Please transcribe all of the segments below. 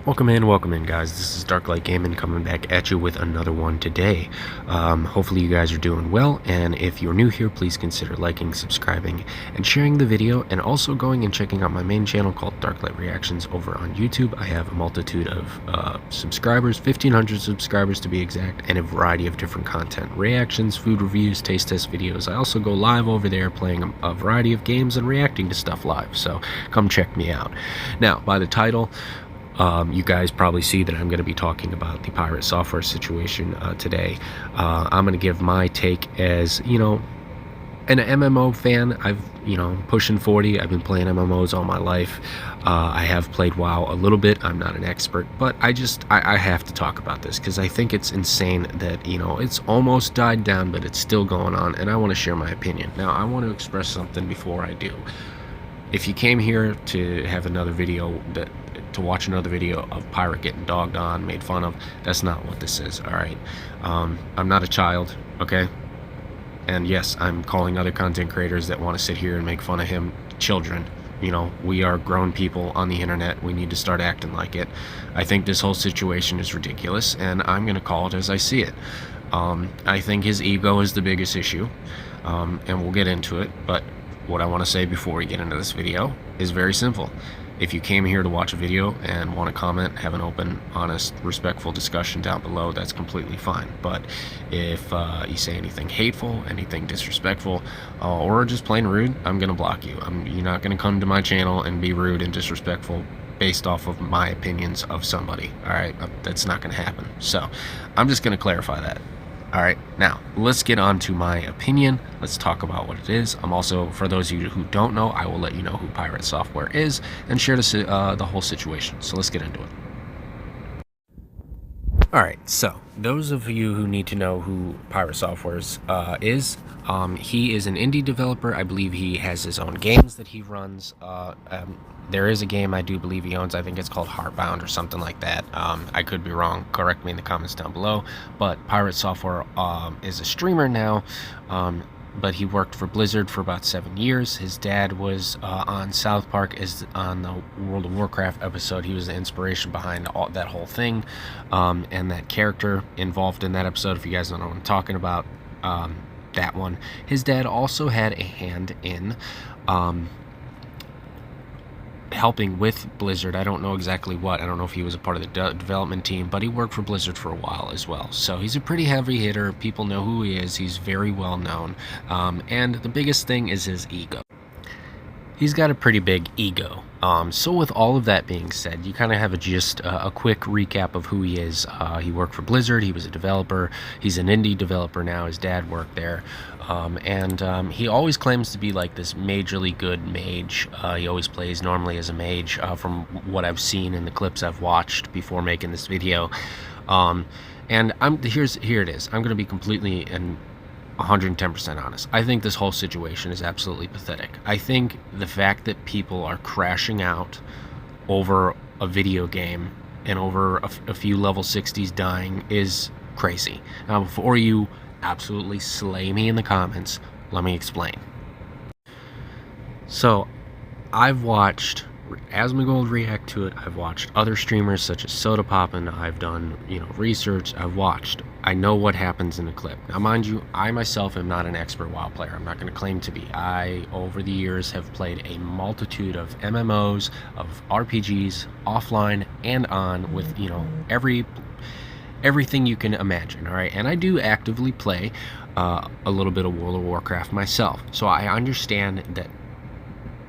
Welcome in, guys. This is Darklite Gaming coming back at you with another one today. Hopefully you guys are doing well, and if you're new here, please consider liking, subscribing, and sharing the video, and also going and checking out my main channel called Darklite Reactions over on YouTube. I have a multitude of subscribers, 1,500 subscribers to be exact, and a variety of different content. Reactions, food reviews, taste test videos. I also go live over there playing a variety of games and reacting to stuff live, so come check me out. Now, by the title, you guys probably see that I'm going to be talking about the PirateSoftware situation today. I'm going to give my take as, an MMO fan. Pushing 40. I've been playing MMOs all my life. I have played WoW a little bit. I'm not an expert, but I have to talk about this because I think it's insane that, it's almost died down, but it's still going on, and I want to share my opinion. Now, I want to express something before I do. If you came here to have another video to watch another video of Pirate getting dogged on, made fun of, that's not what this is, alright? I'm not a child, okay? And yes, I'm calling other content creators that want to sit here and make fun of him children. We are grown people on the internet. We need to start acting like it. I think this whole situation is ridiculous, and I'm going to call it as I see it. I think his ego is the biggest issue, and we'll get into it, but what I want to say before we get into this video is very simple. If you came here to watch a video and want to comment, have an open, honest, respectful discussion down below, that's completely fine. But if you say anything hateful, anything disrespectful, or just plain rude, I'm going to block you. You're not going to come to my channel and be rude and disrespectful based off of my opinions of somebody. Alright, that's not going to happen. So, I'm just going to clarify that. Alright, now, let's get on to my opinion. Let's talk about what it is. I'm also, for those of you who don't know, I will let you know who PirateSoftware is and share the whole situation. So let's get into it. Alright, so, those of you who need to know who PirateSoftware is, he is an indie developer. I believe he has his own games that he runs. There is a game I do believe he owns. I think it's called Heartbound or something like that. I could be wrong. Correct me in the comments down below. But PirateSoftware is a streamer now. But he worked for Blizzard for about 7 years. His dad was on South Park on the World of Warcraft episode. He was the inspiration behind that whole thing, and that character involved in that episode. If you guys don't know what I'm talking about, that one. His dad also had a hand in helping with Blizzard. I don't know exactly what. I don't know if he was a part of the development team, but he worked for Blizzard for a while as well. So he's a pretty heavy hitter. People know who he is. He's very well known. And the biggest thing is his ego. He's got a pretty big ego. So with all of that being said, you kind of have a quick recap of who he is. He worked for Blizzard. He was a developer. He's an indie developer now. His dad worked there. He always claims to be like this majorly good mage. He always plays normally as a mage, from what I've seen in the clips I've watched before making this video. Here it is. I'm going to be completely and 110% honest. I think this whole situation is absolutely pathetic. I think the fact that people are crashing out over a video game and over a few level 60s dying is crazy. Now, before you absolutely slay me in the comments, let me explain. So, I've watched Asmongold react to it. I've watched other streamers such as Soda Poppin'. I've done, research. I know what happens in a clip. Now, mind you, I myself am not an expert WoW player. I'm not going to claim to be. I, over the years, have played a multitude of MMOs, of RPGs, offline and on, with, everything you can imagine, alright? And I do actively play a little bit of World of Warcraft myself. So I understand that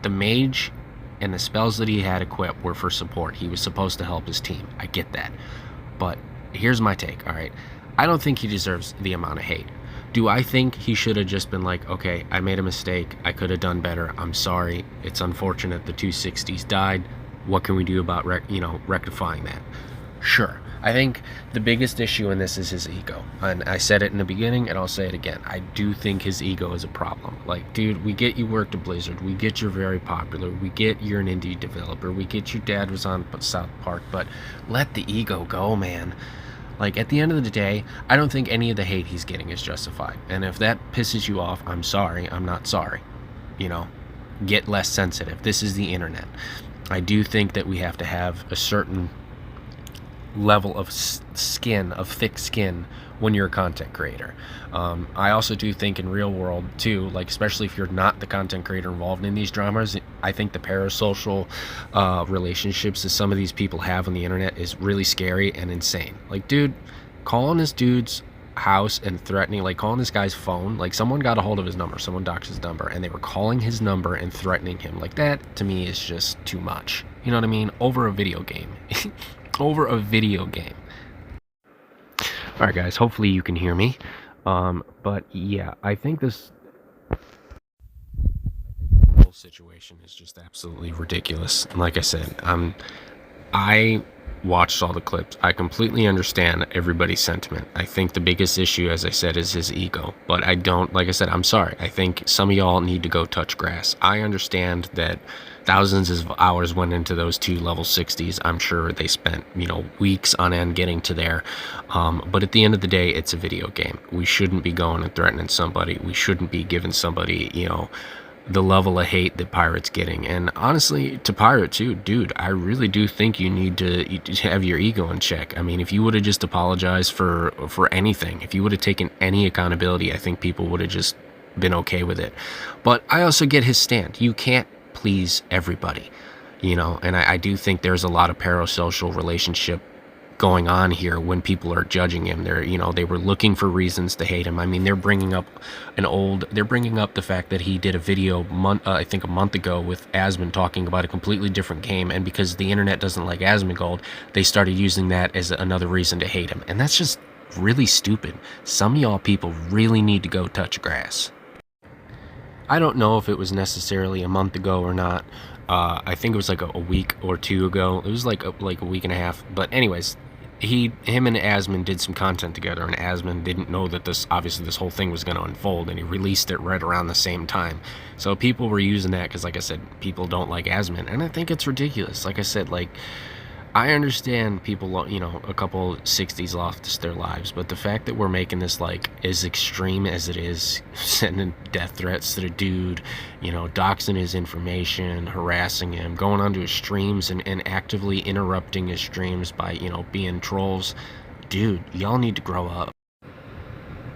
the mage and the spells that he had equipped were for support. He was supposed to help his team. I get that. But here's my take, alright? I don't think he deserves the amount of hate. Do I think he should have just been like, okay, I made a mistake. I could have done better. I'm sorry. It's unfortunate the 260s died. What can we do about rectifying that? Sure. I think the biggest issue in this is his ego. And I said it in the beginning, and I'll say it again. I do think his ego is a problem. Like, dude, we get you worked at Blizzard. We get you're very popular. We get you're an indie developer. We get your dad was on South Park. But let the ego go, man. Like, at the end of the day, I don't think any of the hate he's getting is justified. And if that pisses you off, I'm sorry. I'm not sorry. Get less sensitive. This is the internet. I do think that we have to have a certain level of skin, of thick skin, when you're a content creator. I also do think in real world too, like especially if you're not the content creator involved in these dramas, I think the parasocial relationships that some of these people have on the internet is really scary and insane. Like, dude, calling this dude's house and threatening, like calling this guy's phone, like someone got a hold of his number, someone doxed his number, and they were calling his number and threatening him. Like, that to me is just too much. You know what I mean? Over a video game. Over a video game. Alright guys, hopefully you can hear me. But yeah, I think this whole situation is just absolutely ridiculous. And like I said, I watched all the clips. I completely understand everybody's sentiment. I think the biggest issue, as I said, is his ego. But I don't, like I said, I'm sorry. I think some of y'all need to go touch grass. I understand that thousands of hours went into those two level 60s. I'm sure they spent, weeks on end getting to there. But at the end of the day, it's a video game. We shouldn't be going and threatening somebody. We shouldn't be giving somebody, the level of hate that Pirate's getting. And honestly, to Pirate too, dude, I really do think you need to have your ego in check. I mean, if you would have just apologized for anything, if you would have taken any accountability, I think people would have just been okay with it. But I also get his stand. You can't please everybody, and I do think there's a lot of parasocial relationship going on here when people are judging him. They were looking for reasons to hate him. I mean, they're bringing up the fact that he did a video I think a month ago with Asmon talking about a completely different game, and because the internet doesn't like Asmongold, they started using that as another reason to hate him. And that's just really stupid. Some of y'all people really need to go touch grass. I don't know if it was necessarily a month ago or not. I think it was like a week or two ago. It was like a week and a half. But anyways, him and Asmon did some content together, and Asmon didn't know that this whole thing was going to unfold, and he released it right around the same time. So people were using that because, like I said, people don't like Asmon, and I think it's ridiculous. Like I said, I understand people, a couple 60s lost their lives, but the fact that we're making this as extreme as it is, sending death threats to the dude, doxing his information, harassing him, going onto his streams and actively interrupting his streams by, being trolls, dude, y'all need to grow up.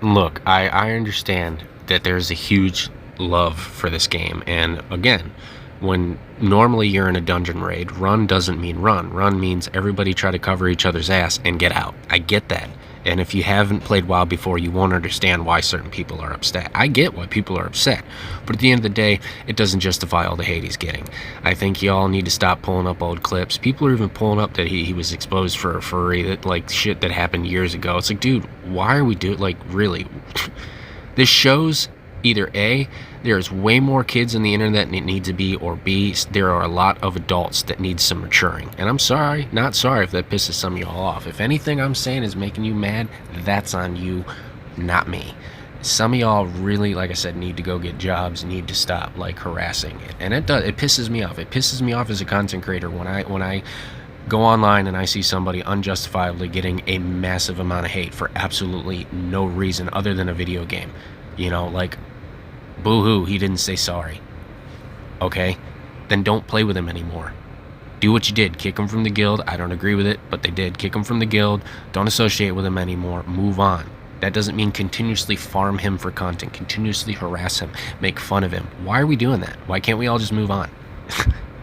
Look, I understand that there's a huge love for this game, and again, when normally you're in a dungeon raid, run doesn't mean run. Run means everybody try to cover each other's ass and get out. I get that. And if you haven't played WoW before, you won't understand why certain people are upset. I get why people are upset. But at the end of the day, it doesn't justify all the hate he's getting. I think y'all need to stop pulling up old clips. People are even pulling up that he was exposed for a furry, that shit that happened years ago. It's like, dude, why are we doing, really? This shows either A, there's way more kids on the internet than it needs to be, or B, there are a lot of adults that need some maturing. And I'm sorry, not sorry if that pisses some of y'all off. If anything I'm saying is making you mad, that's on you, not me. Some of y'all really, like I said, need to go get jobs, need to stop harassing it. And it pisses me off. It pisses me off as a content creator when I go online and I see somebody unjustifiably getting a massive amount of hate for absolutely no reason other than a video game. Boo-hoo, he didn't say sorry. Okay? Then don't play with him anymore. Do what you did. Kick him from the guild. I don't agree with it, but they did. Kick him from the guild. Don't associate with him anymore. Move on. That doesn't mean continuously farm him for content, continuously harass him, make fun of him. Why are we doing that? Why can't we all just move on?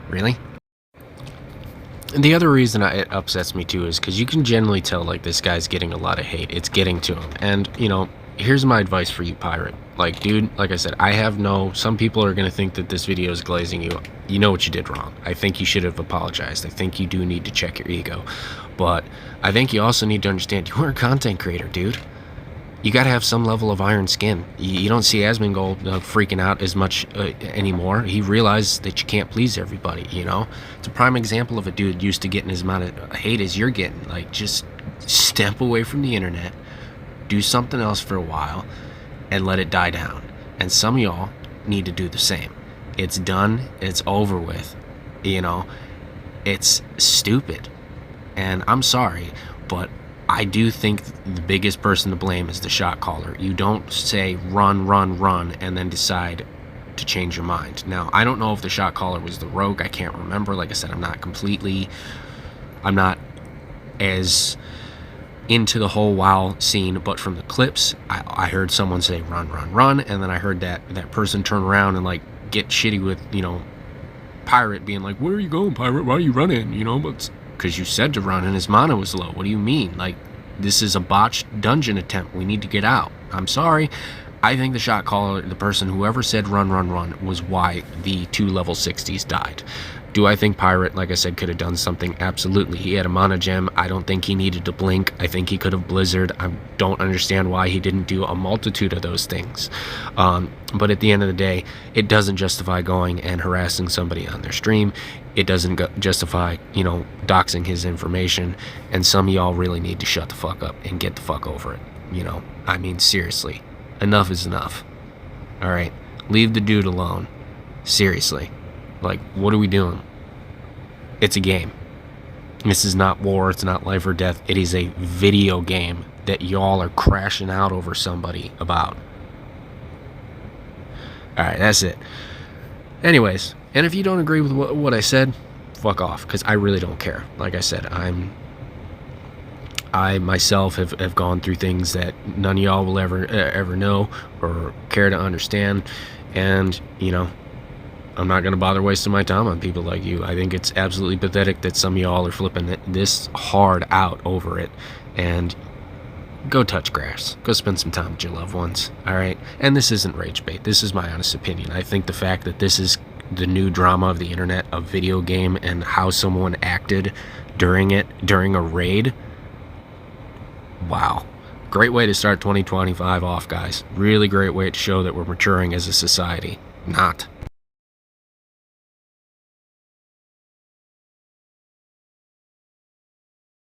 Really? And the other reason it upsets me too is because you can generally tell this guy's getting a lot of hate. It's getting to him. And, here's my advice for you, Pirate. Dude, like I said, some people are going to think that this video is glazing you. You know what you did wrong. I think you should have apologized. I think you do need to check your ego. But I think you also need to understand you're a content creator, dude. You got to have some level of iron skin. You don't see Asmongold freaking out as much anymore. He realized that you can't please everybody, It's a prime example of a dude used to getting as amount of hate as you're getting. Just step away from the internet, do something else for a while, and let it die down. And some of y'all need to do the same. It's done. It's over with. It's stupid. And I'm sorry, but I do think the biggest person to blame is the shot caller. You don't say run, run, run, and then decide to change your mind. Now, I don't know if the shot caller was the rogue. I can't remember. Like I said, I'm not as into the whole WoW scene, but from the clips, I heard someone say run, run, run, and then I heard that person turn around and like get shitty with, you know, Pirate being like, where are you going, Pirate? Why are you running? You know, but because you said to run and his mana was low. What do you mean? Like, this is a botched dungeon attempt. We need to get out. I'm sorry. I think the shot caller, the person, whoever said run, run, run, was why the 2 level 60s died. Do I think Pirate, like I said, could have done something? Absolutely. He had a mana gem. I don't think he needed to blink. I think he could have blizzard. I don't understand why he didn't do a multitude of those things. But at the end of the day, it doesn't justify going and harassing somebody on their stream. It doesn't justify, you know, doxing his information. And some of y'all really need to shut the fuck up and get the fuck over it. You know, I mean, seriously. Enough is enough. All right? Leave the dude alone. Seriously. Like, what are we doing? It's a game. This is not war. It's not life or death. It is a video game that y'all are crashing out over somebody about. Alright, that's it. Anyways, and if you don't agree with what I said, fuck off, because I really don't care. Like I said, I myself have gone through things that none of y'all will ever know or care to understand, and, you know, I'm not going to bother wasting my time on people like you. I think it's absolutely pathetic that some of y'all are flipping this hard out over it. And go touch grass. Go spend some time with your loved ones. Alright? And this isn't rage bait. This is my honest opinion. I think the fact that this is the new drama of the internet, a video game, and how someone acted during a raid. Wow. Great way to start 2025 off, guys. Really great way to show that we're maturing as a society. Not.